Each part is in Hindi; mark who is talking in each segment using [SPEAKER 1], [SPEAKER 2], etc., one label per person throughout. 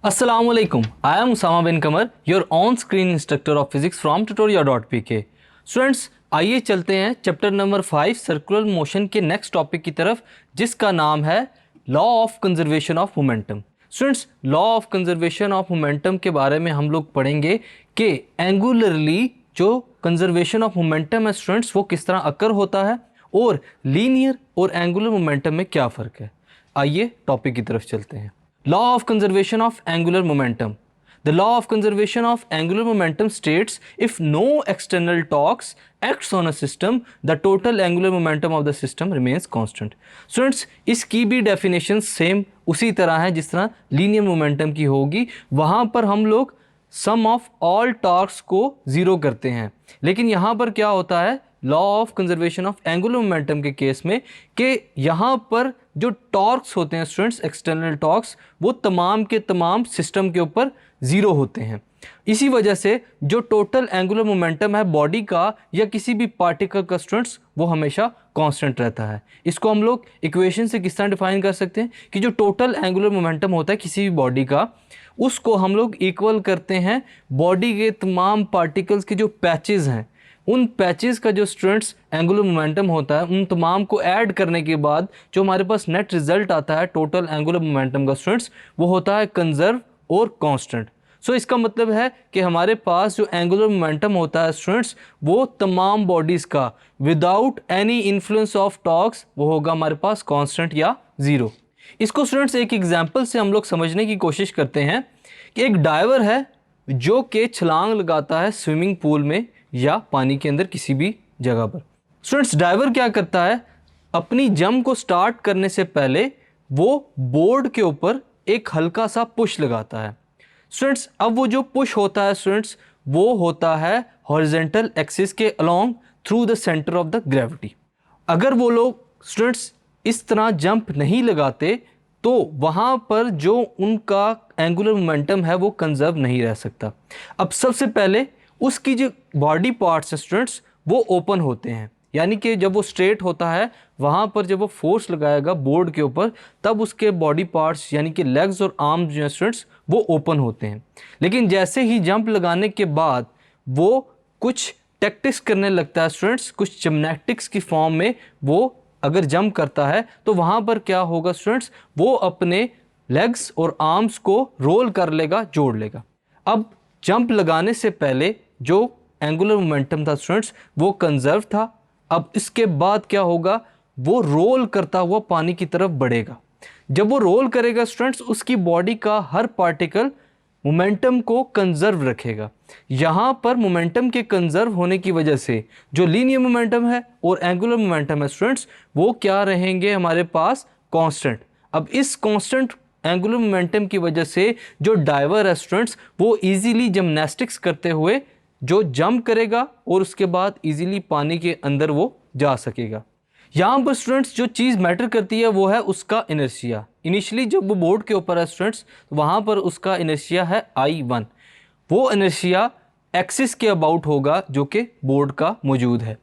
[SPEAKER 1] Assalamualaikum. I am Usama bin Kamar, your on-screen instructor of physics from tutorial.pk. Students, आइए चलते हैं चैप्टर नंबर 5 सर्कुलर मोशन के नेक्स्ट टॉपिक की तरफ, जिसका नाम है law of conservation of momentum. Students, law of conservation of momentum के बारे में हम लोग पढ़ेंगे कि एंगुलरली जो कंजर्वेशन ऑफ मोमेंटम है स्टूडेंट्स वो किस तरह अकर होता है और लीनियर और एंगुलर मोमेंटम में क्या फ़र्क है। आइए टॉपिक की तरफ चलते हैं। Law of conservation of angular momentum. The law of conservation of angular momentum states if no external torques acts on a system, the total angular momentum of the system remains constant. Students, इसकी भी definition same उसी तरह है जिस तरह linear momentum की होगी। वहाँ पर हम लोग sum of all torques को ज़ीरो करते हैं, लेकिन यहाँ पर क्या होता है law of conservation of angular momentum के केस में कि यहाँ पर जो टॉर्क्स होते हैं स्टूडेंट्स, एक्सटर्नल टॉर्क्स, वो तमाम के तमाम सिस्टम के ऊपर ज़ीरो होते हैं। इसी वजह से जो टोटल एंगुलर मोमेंटम है बॉडी का या किसी भी पार्टिकल का स्टूडेंट्स वो हमेशा कांस्टेंट रहता है। इसको हम लोग इक्वेशन से किस तरह डिफाइन कर सकते हैं कि जो टोटल एंगुलर मोमेंटम होता है किसी भी बॉडी का, उसको हम लोग इक्वल करते हैं बॉडी के तमाम पार्टिकल्स के जो पैचेज़ हैं, उन पैचेस का जो स्टूडेंट्स एंगुलर मोमेंटम होता है उन तमाम को ऐड करने के बाद जो हमारे पास नेट रिजल्ट आता है टोटल एंगुलर मोमेंटम का स्टूडेंट्स वो होता है कंजर्व और कांस्टेंट। सो इसका मतलब है कि हमारे पास जो एंगुलर मोमेंटम होता है स्टूडेंट्स वो तमाम बॉडीज़ का without any influence of torques वो होगा हमारे पास कांस्टेंट या ज़ीरो। इसको स्टूडेंट्स एक एग्जाम्पल से हम लोग समझने की कोशिश करते हैं कि एक डाइवर है जो कि छलांग लगाता है स्विमिंग पूल में या पानी के अंदर किसी भी जगह पर। स्टूडेंट्स, डाइवर क्या करता है, अपनी जंप को स्टार्ट करने से पहले वो बोर्ड के ऊपर एक हल्का सा पुश लगाता है। स्टूडेंट्स, अब वो जो पुश होता है स्टूडेंट्स वो होता है हॉरिजॉन्टल एक्सिस के along through the centre of the gravity. अगर वो लोग स्टूडेंट्स इस तरह जंप नहीं लगाते तो वहाँ पर जो उनका एंगुलर मोमेंटम है वो कंजर्व नहीं रह सकता। अब सबसे पहले उसकी जो बॉडी पार्ट्स हैं स्टूडेंट्स वो ओपन होते हैं, यानी कि जब वो स्ट्रेट होता है वहाँ पर जब वो फोर्स लगाएगा बोर्ड के ऊपर तब उसके बॉडी पार्ट्स यानी कि लेग्स और आर्म्स जो हैं स्टूडेंट्स वो ओपन होते हैं। लेकिन जैसे ही जंप लगाने के बाद वो कुछ टैक्टिक्स करने लगता है स्टूडेंट्स, कुछ जिम्नैस्टिक्स की फॉर्म में वो अगर जंप करता है तो वहाँ पर क्या होगा स्टूडेंट्स, वो अपने लेग्स और आर्म्स को रोल कर लेगा, जोड़ लेगा। अब जंप लगाने से पहले जो एंगुलर मोमेंटम था स्टूडेंट्स वो कंजर्व था। अब इसके बाद क्या होगा, वो रोल करता हुआ पानी की तरफ बढ़ेगा। जब वो रोल करेगा स्टूडेंट्स उसकी बॉडी का हर पार्टिकल मोमेंटम को कंजर्व रखेगा। यहाँ पर मोमेंटम के कंजर्व होने की वजह से जो लीनियर मोमेंटम है और एंगुलर मोमेंटम है स्टूडेंट्स वो क्या रहेंगे हमारे पास, कांस्टेंट। अब इस कांस्टेंट एंगुलर मोमेंटम की वजह से जो डाइवर है स्टूडेंट्स वो इजीली जिम्नास्टिक्स करते हुए जो जंप करेगा और उसके बाद इजीली पानी के अंदर वो जा सकेगा। यहाँ पर स्टूडेंट्स जो चीज़ मैटर करती है वो है उसका इनर्शिया। इनिशियली जब वो बोर्ड के ऊपर है स्टूडेंट्स वहाँ पर उसका इनर्शिया है I1। वो इनर्शिया एक्सिस के अबाउट होगा जो कि बोर्ड का मौजूद है।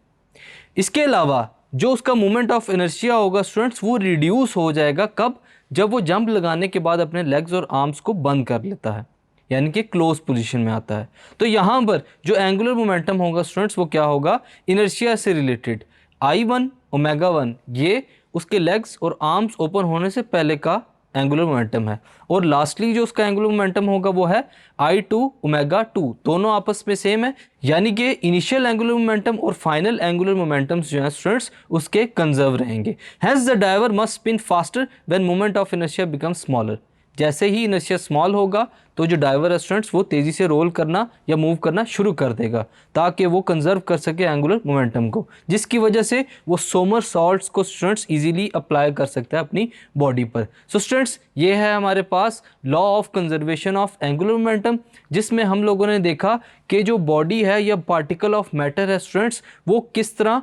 [SPEAKER 1] इसके अलावा जो उसका मोमेंट ऑफ इनर्शिया होगा स्टूडेंट्स वो रिड्यूस हो जाएगा, कब, जब वो जंप लगाने के बाद अपने लेग्स और आर्म्स को बंद कर लेता है, यानी कि क्लोज पोजीशन में आता है। तो यहाँ पर जो एंगुलर मोमेंटम होगा स्टूडेंट्स वो क्या होगा, इनर्शिया से रिलेटेड I1 ओमेगा 1 ये उसके लेग्स और आर्म्स ओपन होने से पहले का एंगुलर मोमेंटम है, और लास्टली जो उसका एंगुलर मोमेंटम होगा वो है I2 ओमेगा 2। दोनों आपस में सेम है, यानी कि इनिशियल एंगुलर मोमेंटम और फाइनल एंगुलर मोमेंटम्स जो हैं स्टूडेंट्स उसके कंजर्व रहेंगे। Hence the diver must spin faster when moment of inertia become smaller. जैसे ही इनर्शिया स्मॉल होगा तो जो डाइवर है स्टूडेंट्स वो तेज़ी से रोल करना या मूव करना शुरू कर देगा ताकि वो कंजर्व कर सके एंगुलर मोमेंटम को, जिसकी वजह से वो सोमरसॉल्ट्स को स्टूडेंट्स इजीली अप्लाई कर सकता है अपनी बॉडी पर। सो स्टूडेंट्स, ये है हमारे पास law of conservation of angular momentum, जिसमें हम लोगों ने देखा कि जो बॉडी है या पार्टिकल ऑफ मैटर है स्टूडेंट्स वो किस तरह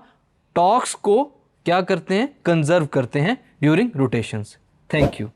[SPEAKER 1] टॉर्क्स को क्या करते हैं, कंजर्व करते हैं ड्यूरिंग रोटेशंस। Thank you.